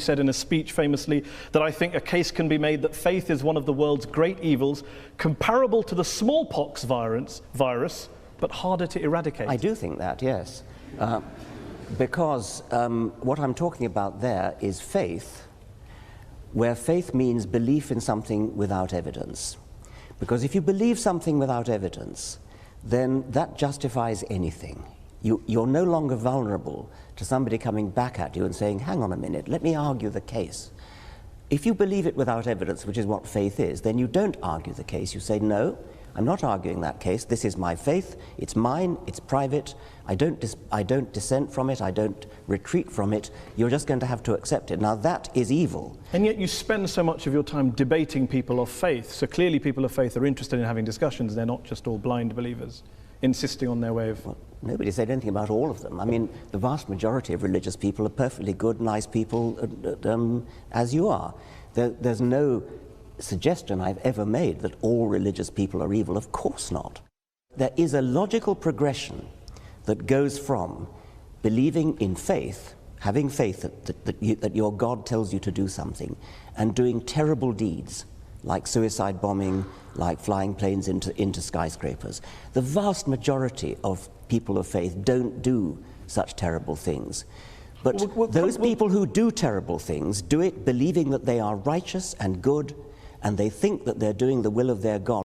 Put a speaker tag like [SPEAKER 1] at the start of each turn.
[SPEAKER 1] said in a speech famously that I think a case can be made that faith is one of the world's great evils, comparable to the smallpox virus, but harder to eradicate.
[SPEAKER 2] I do think that, yes. Because what I'm talking about there is faith, where faith means belief in something without evidence. Because if you believe something without evidence, then that justifies anything. You're no longer vulnerable to somebody coming back at you and saying, hang on a minute, let me argue the case. If you believe it without evidence, which is what faith is, then you don't argue the case. You say, no, I'm not arguing that case. This is my faith. It's mine. It's private. I don't dissent from it. I don't retreat from it. You're just going to have to accept it. Now, that is evil.
[SPEAKER 1] And yet you spend so much of your time debating people of faith. So clearly people of faith are interested in having discussions. They're not just all blind believers, insisting on their way of...
[SPEAKER 2] Well, nobody said anything about all of them. I mean, the vast majority of religious people are perfectly good, nice people, as you are. There's no suggestion I've ever made that all religious people are evil. Of course not. There is a logical progression that goes from believing in faith, having faith that your God tells you to do something, and doing terrible deeds, like suicide bombing, like flying planes into skyscrapers. The vast majority of people of faith don't do such terrible things. But those people who do terrible things do it believing that they are righteous and good, and they think that they're doing the will of their God.